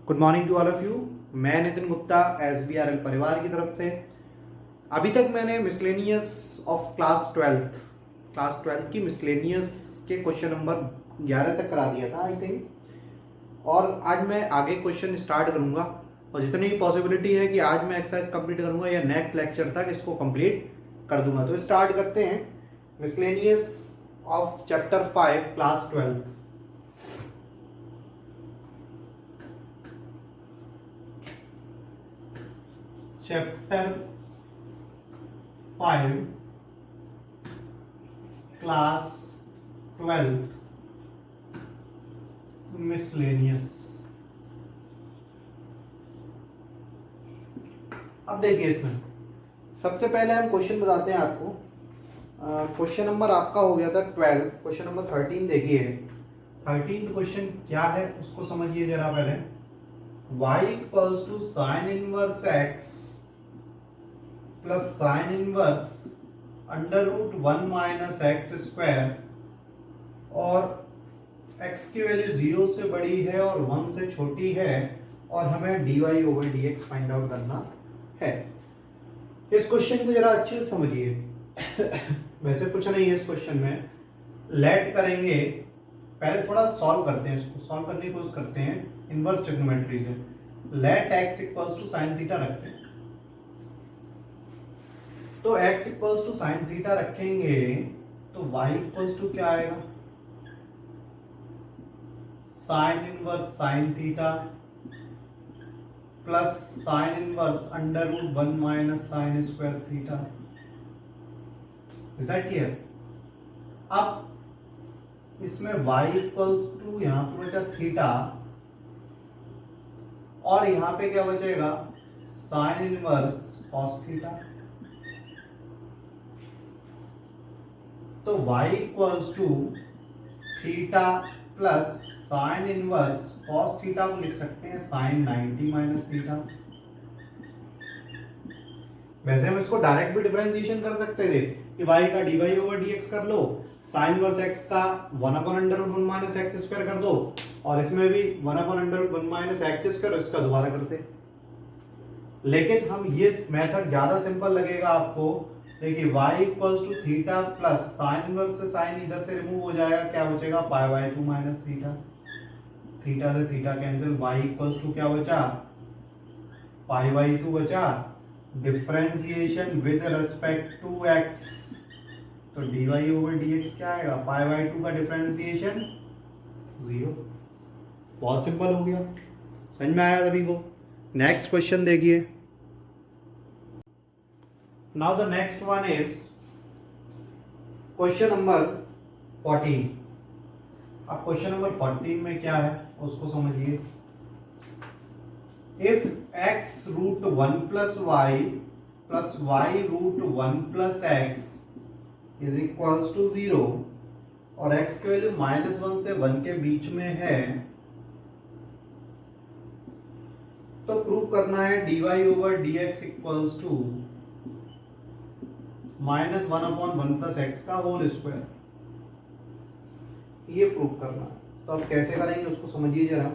Good morning to all of you. मैं Nitin Gupta SBRL परिवार की तरफ से। अभी तक मैंने मिसलेनियस ऑफ क्लास ट्वेल्थ की मिसलेनियस के क्वेश्चन नंबर 11 तक करा दिया था आई थिंक। और आज मैं आगे क्वेश्चन स्टार्ट करूंगा और जितनी पॉसिबिलिटी है कि आज मैं एक्सरसाइज कंप्लीट करूंगा या नेक्स्ट लेक्चर तक इसको कंप्लीट कर दूंगा। तो स्टार्ट करते हैं miscellaneous of chapter 5 class 12। Chapter 5 class 12 miscellaneous. अब देखिए इसमें सबसे पहले हम क्वेश्चन बताते हैं आपको। क्वेश्चन नंबर आपका हो गया था 12। क्वेश्चन नंबर 13 देखिए। 13 क्वेश्चन क्या है उसको समझिए जरा पहले। y equals to sine inverse x plus sine inverse under root 1 minus X square, और x की वैल्यू 0 से बड़ी है और 1 से छोटी है, और हमें dy over dx find out करना है। इस क्वेश्चन को जरा अच्छे से समझिए। वैसे कुछ नहीं है इस क्वेश्चन में, लेट करेंगे। पहले थोड़ा सॉल्व करते हैं, इसको सॉल्व करने की कोशिश करते हैं इनवर्स ट्रिग्नोमेट्री से। Let x equals to sine theta रखते हैं। तो x equals to sine theta रखेंगे तो y इक्वल्स टू क्या आएगा? Sine inverse sine theta plus sine inverse under root 1 minus sine square theta. Is that clear? अब इसमें y इक्वल्स टू यहां पर बचा थीटा, और यहां पे क्या बचेगा? Sine inverse cos theta. तो y equals to theta plus sine inverse cos theta को लिख सकते हैं साइन 90 माइनस थीटा। वैसे हम इसको डायरेक्ट भी डिफरेंशिएशन कर सकते थे कि y का dy ओवर dx कर लो, साइन इनवर्स x का 1 upon under root 1 minus X square कर दो, और इसमें भी 1 upon under root 1 minus X square, इसका दोबारा करते। लेकिन हम ये मेथड ज्यादा सिंपल लगेगा आपको। देखिए y equals to theta plus sine inverse से साइन इधर से रिमूव हो जाएगा, क्या बचेगा? Pi by 2 minus theta. Theta से theta cancel, y equals to क्या बचा? पाई बाय 2 बचा। Differentiation with respect to x, तो dy ओवर dx क्या आएगा? पाई बाय 2 का डिफरेंशिएशन 0। बहुत सिंपल हो गया, समझ में आया सभी को? नेक्स्ट क्वेश्चन देखिए। Now the next one is question number 14। अब क्वेश्चन नंबर 14 में क्या है उसको समझिए। If x root 1 plus y root 1 plus X is equals to 0, और x की वैल्यू -1 से 1 के बीच में है, तो प्रूव करना है dy over dx equals to -1 upon 1 plus x का होल स्क्वायर। ये प्रूव करना है। तो अब कैसे करेंगे उसको समझिए जरा।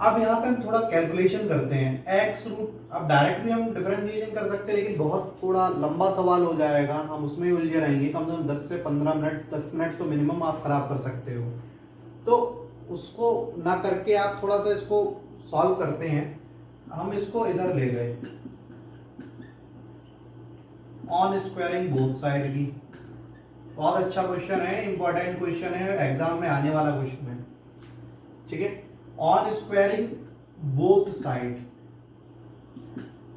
अब यहाँ पे हम थोड़ा कैलकुलेशन करते हैं। x रूट, अब डायरेक्ट भी हम डिफरेंशिएशन कर सकते हैं, लेकिन बहुत थोड़ा लंबा सवाल हो जाएगा, हम उसमें ही उलझे रहेंगे। कम से कम 10 से 15 मिनट, 10 मिनट तो मिनिमम आप खराब कर सकते हो। तो उसको ना करके आप थोड़ा सा इसको सॉल्व करते हैं। हम इसको इधर ले गए ऑन स्क्वायरिंग बोथ साइड की। बहुत अच्छा क्वेश्चन है, इंपॉर्टेंट क्वेश्चन है, एग्जाम में आने वाला क्वेश्चन है। ठीक है, ऑन स्क्वायरिंग बोथ साइड,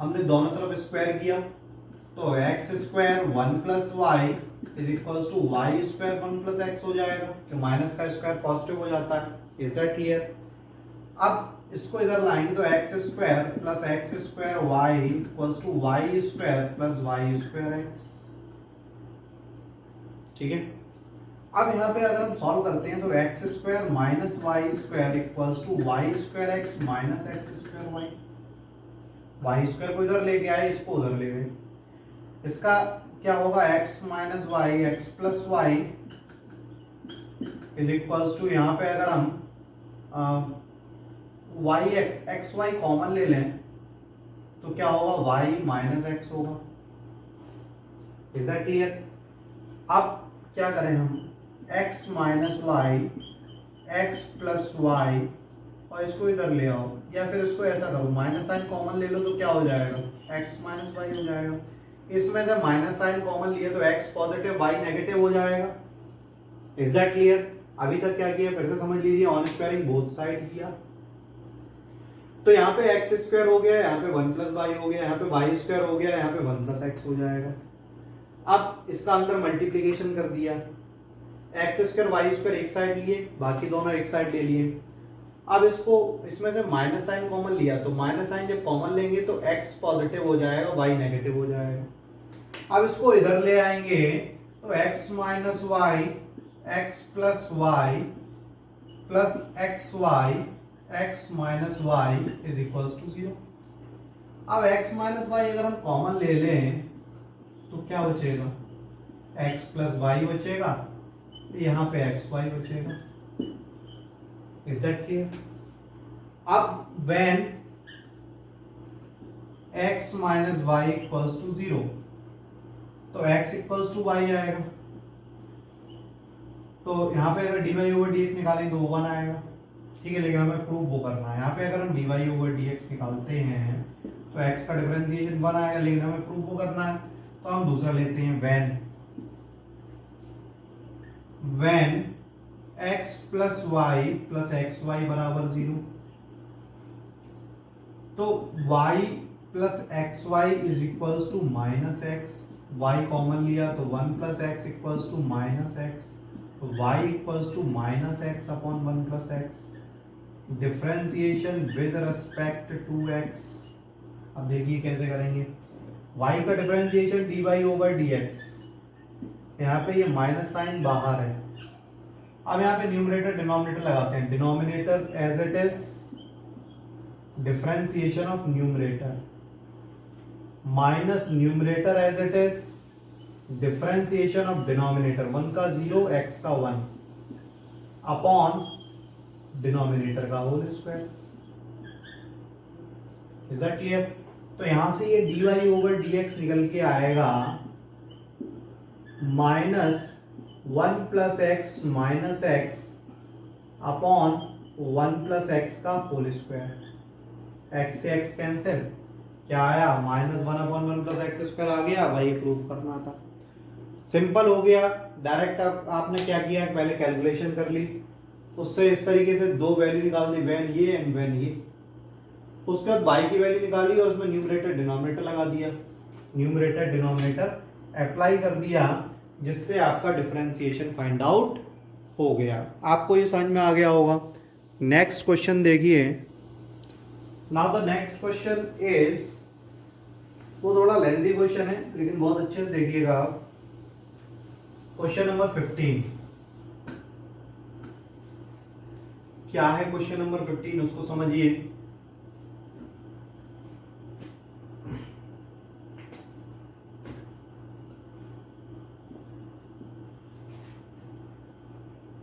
हमने दोनों तरफ स्क्वायर किया, तो X square 1 plus Y is equals to Y square 1 plus X हो जाएगा, कि माइनस का स्क्वायर पॉजिटिव हो जाता है। Is that clear? अब इसको इधर लाएंगे तो X square plus x square Y equals to Y square plus Y square X. ठीक है, अब यहाँ पे अगर हम सॉल्व करते हैं तो X square minus Y square equals to Y square X minus X square Y. Y square को इधर लेके आए, इसको उधर ले गए। इसका क्या होगा? X minus Y X plus Y is equals to, यहाँ पे अगर हम Y X X Y common ले लें तो क्या होगा, वाई माइनस एक्स होगा। Is that clear? अब क्या करें हम, x minus Y, X plus Y, और इसको इधर ले आओ, या फिर इसको ऐसा करो, माइनस साइन कॉमन ले लो तो क्या हो जाएगा, x माइनस वाई हो जाएगा। इसमें जब माइनस साइन कॉमन लिए तो x पॉजिटिव वाई नेगेटिव हो जाएगा। Is that clear? अभी तक क्या किया फिर से समझ लीजिए, ऑन स्क्वायरिंग बोथ साइड किया। तो यहाँ पे एक्स स्क्वायर हो गया, यहाँ पे वन प्लस वाई हो गया, यहाँ पे वाई स्क्वायर हो गया, यहाँ पे वन प्लस एक्स हो जाएगा। अब इसका अंदर मल्टीप्लीकेशन कर दिया, एक्स स्क्वायर वाई स्क्वायर एक साइड लिए, बाकी दोनों एक साइड ले लिए। अब इसको इसमें से माइनस साइन कॉमन लिया, तो माइनस साइन जब कॉमन लेंगे तो x पॉजिटिव हो जाएगा, y नेगेटिव हो जाएगा। अब इसको इधर ले आएंगे तो x minus Y, X plus Y plus x Y, X minus Y is equals to 0। अब x माइनस वाई अगर हम कॉमन ले लें तो क्या बचेगा, x प्लस वाई बचेगा, यहाँ पे एक्स वाई बचेगा। Is that clear? अब when x minus y equals to 0 तो x equals to y आएगा, तो यहाँ पे अगर dy over dx निकालें तो 1 आएगा, ठीक है। लेकिन हमें प्रूव वो करना है, यहाँ पे अगर हम dy over dx निकालते हैं तो x का डिफरेंशिएशन 1 आएगा, लेकिन हमें प्रूव वो करना है, तो हम दूसरा लेते हैं when x plus Y plus x y बराबर 0, तो y plus x y is equals to minus x, Y common लिया तो 1 plus x equals to minus x, तो y equals to minus x upon 1 plus x. Differentiation with respect to x, अब देखिए कैसे करेंगे, y का differentiation dy over dx, यहाँ पे ये माइनस साइन बाहर है। अब यहाँ पे न्यूमरेटर डिनोमिनेटर लगाते हैं, denominator as it is differentiation of numerator minus numerator as it is differentiation of denominator, 1 का 0 x का 1 अपॉन डिनोमिनेटर का whole square. Is that clear? तो यहां से ये dy ओवर dx निकल के आएगा minus 1 plus x minus x upon 1 plus x का होल स्क्वायर। एक्स से एक्स कैंसिल, क्या आया, minus 1 upon 1 plus x square आ गया, वही प्रूफ करना था। सिंपल हो गया डायरेक्ट। अब आपने क्या किया, पहले कैलकुलेशन कर ली, उससे इस तरीके से दो वैल्यू निकाल दी, वैन ये एंड वैन ये। उसके बाद y की वैल्यू निकाली और उसमें न्यूमरेटर डिनोमिनेटर लगा दिया, न्यूमरेटर डिनोमिनेटर अप्लाई कर दिया, जिससे आपका डिफरेंशिएशन फाइंड आउट हो गया। आपको ये समझ में आ गया होगा। नेक्स्ट क्वेश्चन देखिए। Now the next question is, वो थोड़ा लेंथी क्वेश्चन है लेकिन बहुत अच्छे से देखिएगा आप। क्वेश्चन नंबर 15 क्या है, क्वेश्चन नंबर 15 उसको समझिए।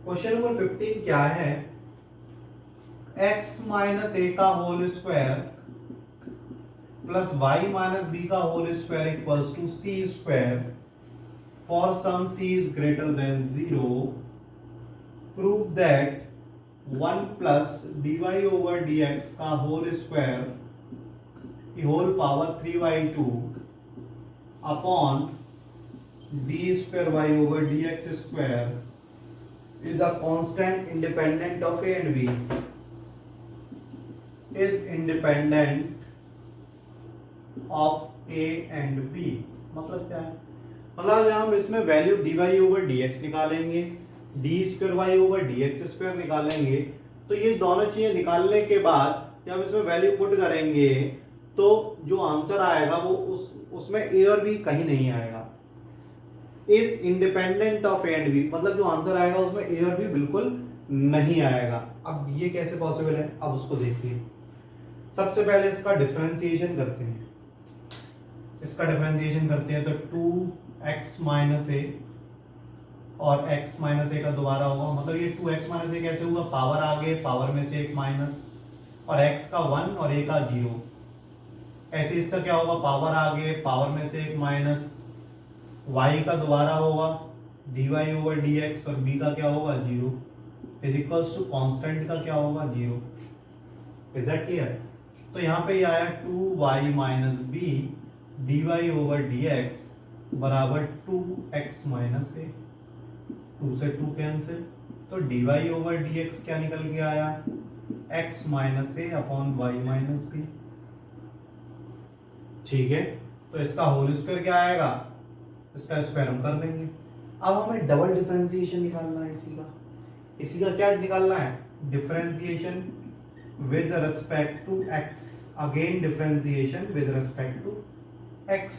क्वेश्चन नंबर 15 क्या है, x माइनस ए का whole square plus y minus b का whole square equals to c square for some c is greater than 0, prove that 1 plus dy over dx का whole square की whole power 3/2 upon d square y over dx square is a constant independent of a and b, is independent of a and b। मतलब क्या है, मतलब जब हम इसमें value dy over dx निकालेंगे, d square y over dx square निकालेंगे, तो ये दोनों चीजें निकालने के बाद जब इसमें वैल्यू पुट करेंगे तो जो आंसर आएगा वो उसमें a और b कहीं नहीं आएगा। Is independent of a and b, मतलब जो आंसर आएगा उसमें ए और बी बिल्कुल नहीं आएगा। अब ये कैसे पॉसिबल है, अब उसको देखिए। सबसे पहले इसका डिफरेंशिएशन करते हैं, इसका डिफरेंशिएशन करते हैं तो 2x माइनस ए और x माइनस ए का दोबारा होगा, मतलब ये 2x माइनस ए कैसे होगा, पावर आ गए, पावर में से एक माइनस, और x का 1 और a का 0। ऐसे इसका क्या होगा, पावर आगे, पावर में से एक माइनस, y का दोबारा होगा dy ओवर dx और b का क्या होगा 0 इज इक्वल्स टू कांस्टेंट का क्या होगा 0। Is that clear? तो यहाँ पे ये आया 2y minus b d y over d x बराबर 2x माइनस ए, 2 से 2 कैंसिल, तो d y over d x क्या निकल के आया, x minus a upon y minus b. ठीक है, तो इसका होल स्क्वायर क्या आएगा, इसका स्क्वायर हम कर लेंगे। अब हमें डबल डिफरेंशिएशन निकालना है इसी का क्या निकालना है, differentiation with respect to x, again differentiation with respect to x।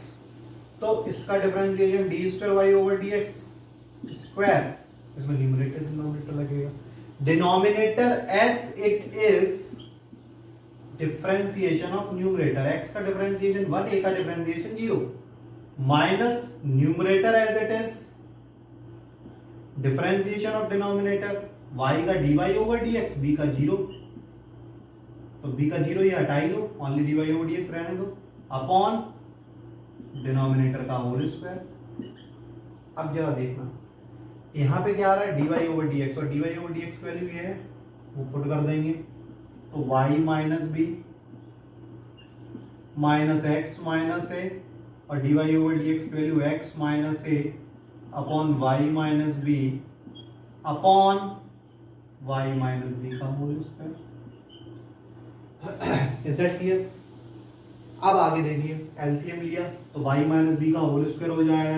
तो इसका differentiation d square y over d x square, इसमें न्यूमरेटर डिनोमिनेटर लगेगा, denominator as it is differentiation of numerator, x का डिफरेंशिएशन 1, a का differentiation 0, minus numerator as it is differentiation of denominator, y का dy over dx, b का 0, तो b का 0 ये हटा ही लो, ओनली dy ओवर dx रहने दो, अपॉन डिनोमिनेटर का होल स्क्वायर। अब जरा देखना यहाँ पे क्या आ रहा है, dy ओवर dx, और dy ओवर dx की वैल्यू ये है, वो पुट कर देंगे, तो y minus b minus x minus a, और dy ओवर dx की value x minus a upon y minus b upon y minus b का whole square. Is that clear? अब आगे देखिए, एलसीएम लिया तो y माइनस बी का whole square हो जाएगा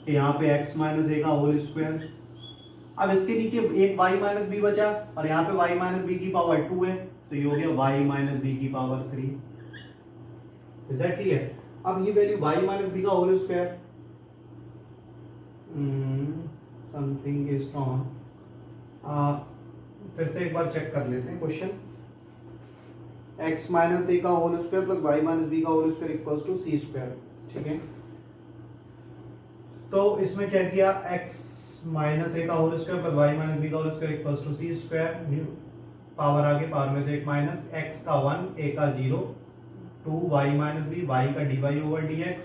यहाँ पे x माइनस ए का होल स्क्वायर। अब इसके नीचे एक y माइनस बी बचा, और यहाँ पे y माइनस बी की पावर 2 है, तो ये हो गया y माइनस बी की पावर 3। Is that clear? अब ये वैल्यू y माइनस बी का whole square, something is wrong, फिर से एक बार चेक कर लेते हैं क्वेश्चन। x माइनस ए का whole square plus y minus b का whole square equals to c square. ठीक है, तो इसमें क्या किया, x माइनस ए का whole square plus y minus b का whole square equals to c square, power आगे, पावर में से एक माइनस, x का 1, a का 0, 2y माइनस बी, y का dy ओवर dx,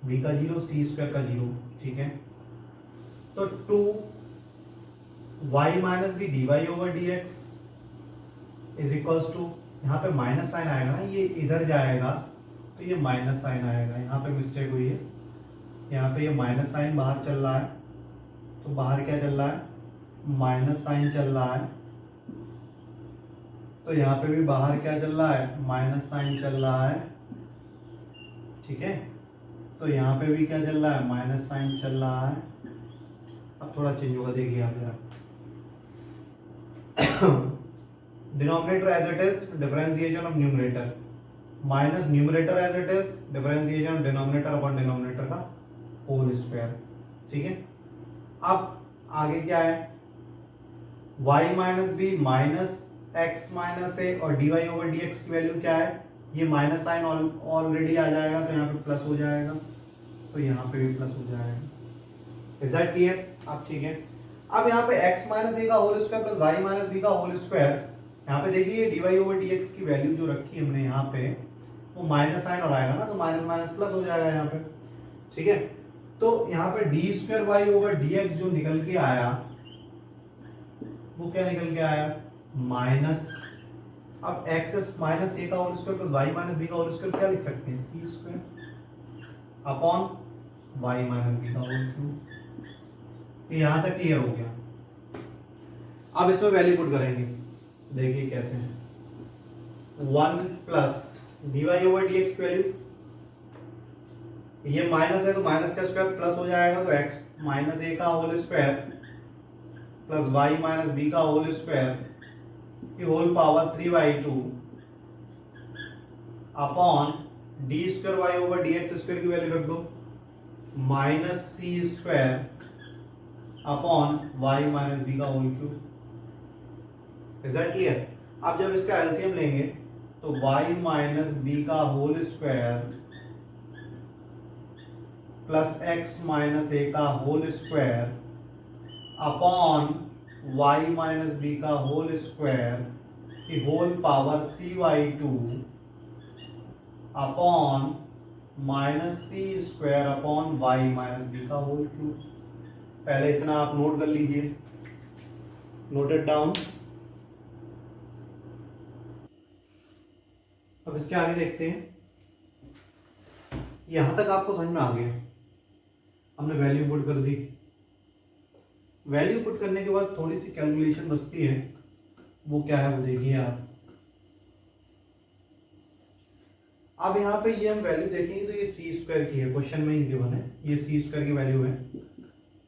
b का 0, सी स्क्वायर का 0। ठीक है, तो 2y minus b d y over d x is equals to, यहाँ पे माइनस साइन आएगा ना, ये इधर जाएगा तो ये माइनस साइन आएगा, यहाँ पे मिस्टेक हुई है, यहाँ पे ये माइनस साइन बाहर चल रहा है, तो बाहर क्या चल रहा है, माइनस साइन चल रहा है, तो यहाँ पे भी बाहर क्या चल रहा है, माइनस साइन चल रहा है। ठीक है, तो यहाँ पे भी क्या चल रहा है, माइनस साइन चल रहा है। अब थोड़ा चेंज होगा, देखिए आप जरा, denominator as it is differentiation of numerator, minus numerator as it is differentiation of denominator upon denominator का होल स्क्वायर। ठीक है, अब आगे क्या है, y minus b minus x minus a, और dy ओवर dx की वैल्यू क्या है, ये माइनस साइन ऑलरेडी आ जाएगा, तो यहाँ पे प्लस हो जाएगा, तो यहाँ पे भी प्लस हो जाएगा। Is that clear? अब ठीक है, अब यहाँ पे x माइनस ए का whole square plus y minus b का होल स्क्वायर, यहाँ पे देखिए dy ओवर dx की वैल्यू जो रखी हमने यहाँ पे, वो माइनस साइन और आएगा ना, तो माइनस माइनस प्लस हो जाएगा यहाँ पे। ठीक है, तो यहाँ पे d square y over d x जो निकल के आया, वो क्या निकल के आया, माइनस, अब एक्स माइनस ए का whole square plus y minus b का होल स्क्वायर क्या लिख सकते हैं, c square upon y minus b का होल क्यूब। यहां तक क्लियर हो गया? अब इसमें वैल्यू पुट करेंगे, देखिए कैसे है, 1 plus d y over d x की वैल्यू, ये माइनस है तो माइनस का स्क्वायर प्लस हो जाएगा, तो एक्स माइनस ए का whole square plus y minus b का होल स्क्वायर की whole power 3/2 upon d square y over d x square की वैल्यू रख दो, minus c square upon y minus b का whole cube. Is that clear? अब जब इसका LCM लेंगे तो y माइनस बी का whole square plus x minus a का whole square upon y minus b का होल स्क्वायर की whole power 3y2 upon minus c square upon y minus b का होल क्यूब। पहले इतना आप नोट कर लीजिए, नोटेड डाउन। अब इसके आगे देखते हैं। यहां तक आपको समझ में आ गया, हमने वैल्यू पुट कर दी। वैल्यू पुट करने के बाद थोड़ी सी कैलकुलेशन बचती है, वो क्या है वो देखिए आप। अब यहाँ पे ये हम वैल्यू देखेंगे तो ये सी स्क्वायर की है, क्वेश्चन में ही गिवन है, ये सी स्क्वायर की वैल्यू है।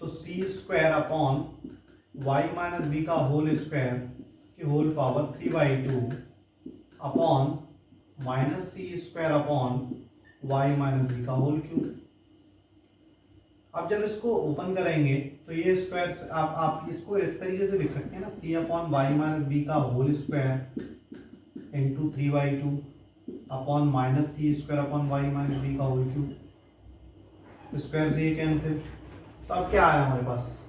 तो c square upon y minus b का होल स्क्वायर की whole power 3/2 upon minus c square upon y minus b का होल क्यूब। अब जब इसको ओपन करेंगे तो ये स्क्वायर आप इसको इस तरीके से लिख सकते हैं ना, c upon y minus b का whole square into 3/2 upon minus c square upon y minus b का होल क्यूब। स्क्वायर से ये कैंसिल, तो अब क्या आया हमारे पास,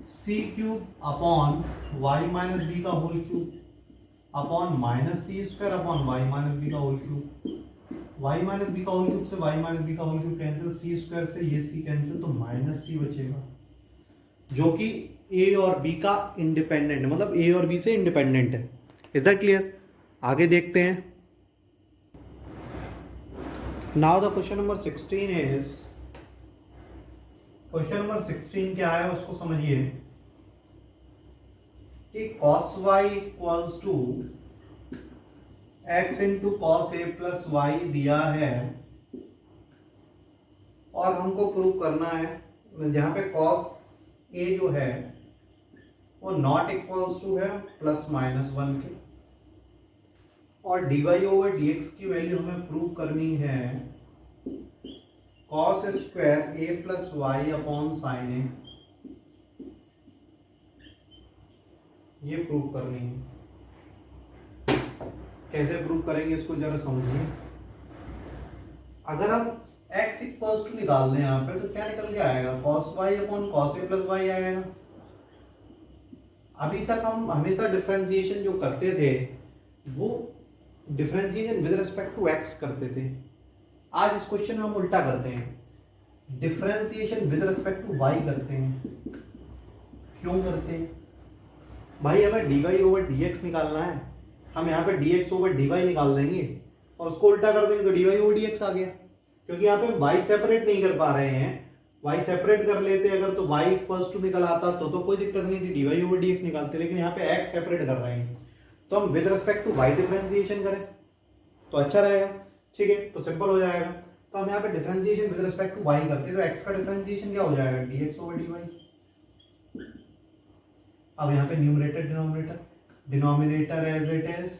c cube upon y minus b का whole cube upon minus c square upon y minus b का whole cube. Y minus b का होल क्यूब से वाई माइनस बी का होल क्यूब कैंसिल, सी स्क्वायर से ये सी कैंसिल, तो minus सी बचेगा, जो कि ए और बी का इंडिपेंडेंट है, मतलब ए और बी से इंडिपेंडेंट है। Is that clear? आगे देखते हैं। Now the question number 16 is, question number 16 क्या है उसको समझिए कि cos y equals to x into cos a plus y दिया है और हमको प्रूव करना है जहां पे cos a जो है वो नॉट इक्वल्स टू है प्लस माइनस 1 के, और dy ओवर dx की वैल्यू हमें प्रूव करनी है cos square a plus y upon sine a, ये प्रूव करनी है। कैसे प्रूव करेंगे इसको जरा समझिए। अगर हम x इक्वल्स टू निकाल दें यहाँ पे तो क्या निकल के आएगा, cos y upon cos a plus y आएगा। अभी तक हम हमेशा डिफरेंशिएशन जो करते थे वो differentiation with respect to x करते थे। आज इस क्वेश्चन में हम उल्टा करते हैं, differentiation with respect to y करते हैं। क्यों करते हैं भाई? हमें dy ओवर dx निकालना है, हम यहाँ पे dx ओवर dy निकाल देंगे और उसको उल्टा कर देंगे तो dy ओवर dx आ गया। क्योंकि यहाँ पे y सेपरेट नहीं कर पा रहे हैं, y सेपरेट कर लेते अगर तो y इक्वल्स टू निकल आता तो कोई दिक्कत नहीं थी, dy ओवर dx निकालते, लेकिन यहाँ पे x सेपरेट कर रहे हैं तो हम with respect to y differentiation करें तो अच्छा रहेगा। ठीक है, तो सिंपल हो जाएगा। तो हम यहाँ पे differentiation with respect to y करते हैं तो x का डिफरेंशिएशन क्या हो जाएगा, dx ओवर dy। अब यहाँ पे numerator denominator, denominator as it is,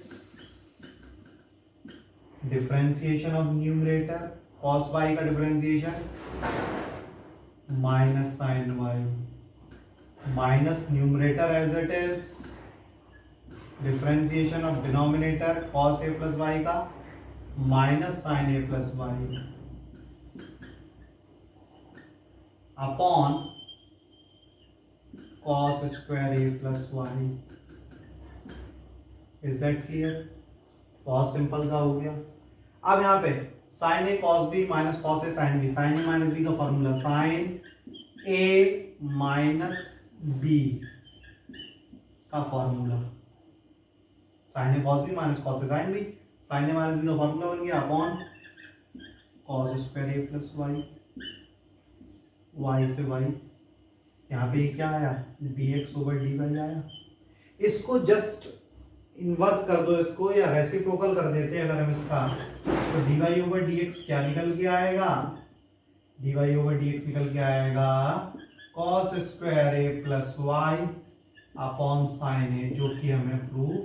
differentiation of numerator cos y का differentiation minus sine y minus numerator as it is, differentiation of denominator cos a plus y का minus sine a plus y upon cos square a plus Y. Is that clear? बहुत simple सा हो गया। अब यहाँ पे sine a cos b minus cos a sine b, sine a minus b का formula sine a minus b का formula, sign a cos b minus cos a sine b, sine a minus b का formula बन गया upon cos square ए plus Y, Y से Y, यहाँ पे क्या आया, dx ओवर dy आया। इसको जस्ट इनवर्स कर दो इसको, या रेसिप्रोकल कर देते हैं अगर हम इसका, तो dy ओवर dx क्या निकल के आएगा, dy ओवर dx निकल के आएगा cos square a plus y upon sine a, जो कि हमें प्रूव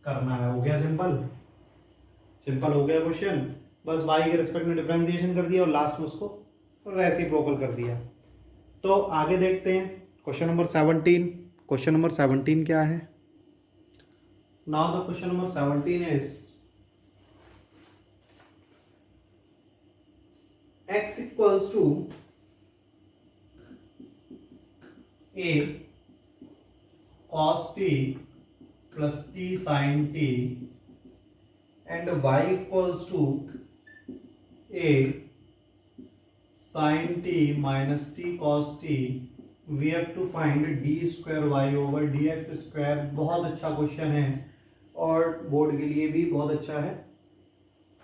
करना है। हो गया सिंपल? सिंपल हो गया क्वेश्चन। बस y के रिस्पेक्ट में डिफरेंशिएशन कर दिया और लास्ट में उसको रेसिप्रोकल कर दिया। तो आगे देखते हैं क्वेश्चन नंबर 17। क्वेश्चन नंबर 17 क्या है? Now the question number 17 is x equals to a cos t plus t sin t and y equals to a sin t minus t cos t, we have to find d square y over dx square। बहुत अच्छा question है और board के लिए भी बहुत अच्छा है।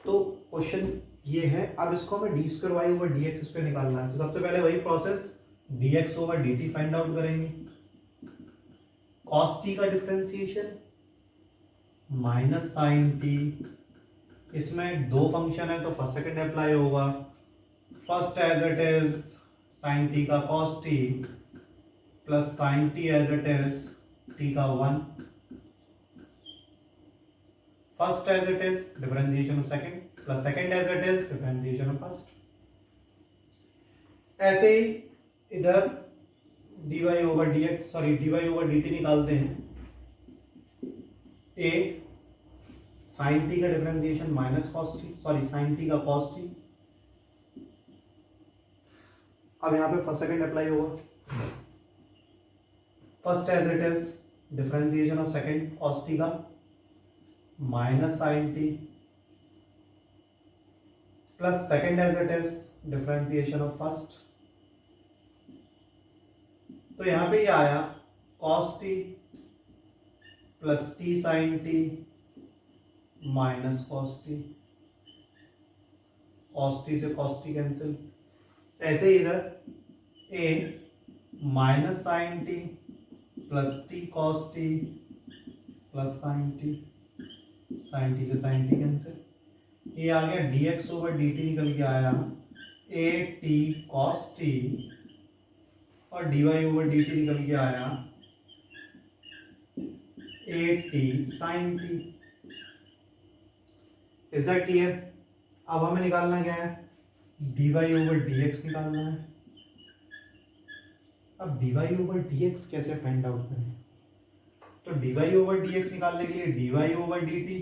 तो क्वेश्चन ये है, अब इसको हमें d square y over d x square निकालना है। तो सबसे पहले वही process, d x over d t find out करेंगे, कॉस टी का डिफरेंशिएशन माइनस साइन टी, इसमें दो फंक्शन है तो फर्स्ट सेकंड अप्लाई होगा, first as it is sine t का cos t plus sine t as it is t का 1, first as it is differentiation of second plus second as it is differentiation of first. ऐसे ही इधर dy over dx, sorry dy over dt निकालते हैं। a sin t का differentiation minus cos t, sorry sin t का cos t। अब यहां पे फर्स्ट सेकंड अप्लाई होगा, first as it is differentiation of second cos t का minus sin t plus second as it is differentiation of first. तो यहां पे ये आया cos t plus t sin t minus cos t, cos t से cos t cancel. ऐसे ही इधर a minus sine t plus t cos t plus sine t से साइन टी कैंसिल। ये आ गया dx ओवर dt निकल के आया a t cos t और dy ओवर dt निकल के आया a t sin t। Is that clear? अब हमें निकालना क्या है, dy ओवर dx निकालना है। अब dy ओवर dx कैसे फाइंड आउट करें? तो dy ओवर dx निकालने के लिए dy over dt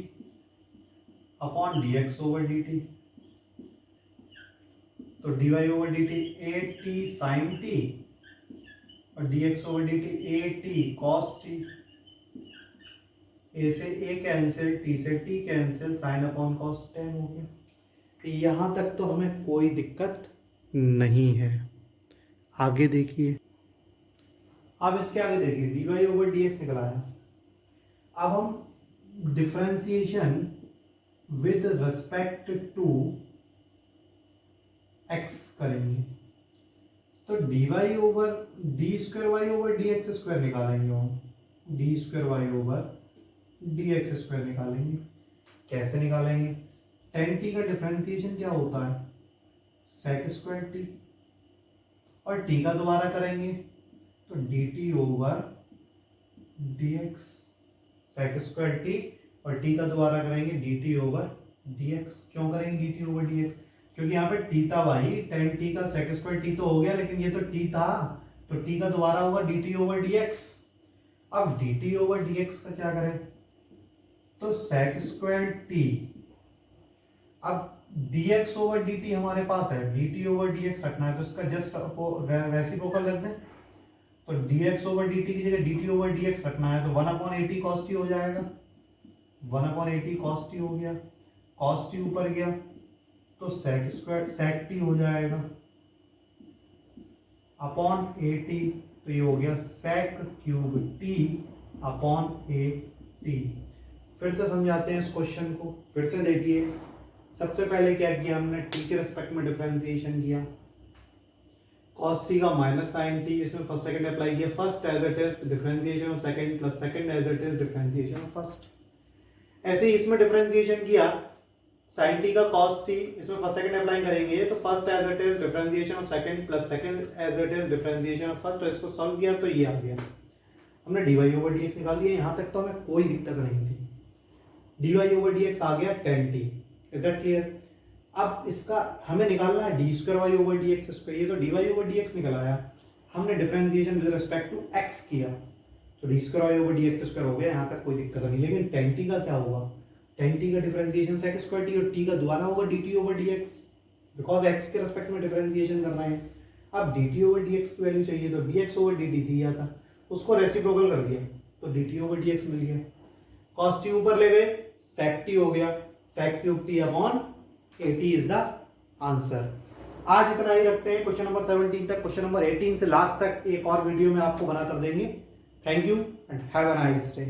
upon dx over dt, तो dy over dt a t sin t और dx over dt a t cos t। a से a कैंसिल, t से t cancel, sine upon cos tan हो गया। यहां तक तो हमें कोई दिक्कत नहीं है। आगे देखिए, अब इसके आगे देखिए dy ओवर dx निकला है। अब हम differentiation with respect to x करेंगे, तो dy over d square y over d x square निकालेंगे हम, d square y over d x square निकालेंगे। कैसे निकालेंगे? tan t का डिफरेंशिएशन क्या होता है, sec स्क्वायर t, और t का दोबारा करेंगे तो dt over dx, sec square t और t का दोबारा करेंगे dt ओवर dx। क्यों करेंगे dt ओवर dx? क्योंकि यहाँ पे t था भाई, tan t का sec स्क्वायर t तो हो गया, लेकिन ये तो t था, तो t का दोबारा होगा dt ओवर dx। अब dt ओवर dx का क्या करें, तो sec स्क्वायर t, अब dx ओवर dt हमारे पास है, dt ओवर dx रखना है तो इसका जस्ट रेसिप्रोकल रख दें, तो dx ओवर dt की जगह dt ओवर dx रखना है तो 1/80 cos t हो जाएगा, 1/80 cos t हो गया, cos t ऊपर गया तो sec स्क्वायर sec t हो जाएगा अपॉन 80, तो ये हो गया sec क्यूब t अपॉन 80। फिर से समझाते हैं इस क्वेश्चन को, फिर से देखिए। सबसे पहले क्या किया हमने, t के रिस्पेक्ट में डिफरेंशिएशन किया, cos t का माइनस साइन t, इसमें फर्स्ट सेकंड अप्लाई किया, first as it is differentiation of second plus second as it is differentiation of first. ऐसे ही इसमें डिफरेंशिएशन किया, sin t का cos t, इसमें फर्स्ट सेकंड अप्लाई करेंगे तो first as it is differentiation of second plus second as it is differentiation of first, और इसको सॉल्व किया तो ये आ गया। हमने dy ओवर dx निकाल दिया, यहां तक तो हमें कोई दिक्कत नहीं थी। dy ओवर dx आ गया tan t, is that clear? अब इसका हमें निकालना है d square y over d x square, ये तो d y over d x निकल आया, हमने differentiation with respect to x किया तो d square y over d x square हो गया, यहाँ तक कोई दिक्कत नहीं। लेकिन tan t का क्या होगा, tan t का डिफरेंशिएशन sec स्क्वायर t और t का दोबारा होगा dt over dx, because x के रिस्पेक्ट में डिफरेंशिएशन करना है। अब dt ओवर dx की वैल्यू चाहिए तो dx ओवर dt दिया था, उसको रेसिप्रोकल कर दिया, तो d t over d x मिल गया। कॉस टी ऊपर ले गए, सेक टी हो गया, sec cube t upon a t is the answer. आज इतना ही रखते हैं क्वेश्चन नंबर 17 तक। क्वेश्चन नंबर 18 से लास्ट तक एक और वीडियो में आपको बना कर देंगे। Thank you and have a nice day.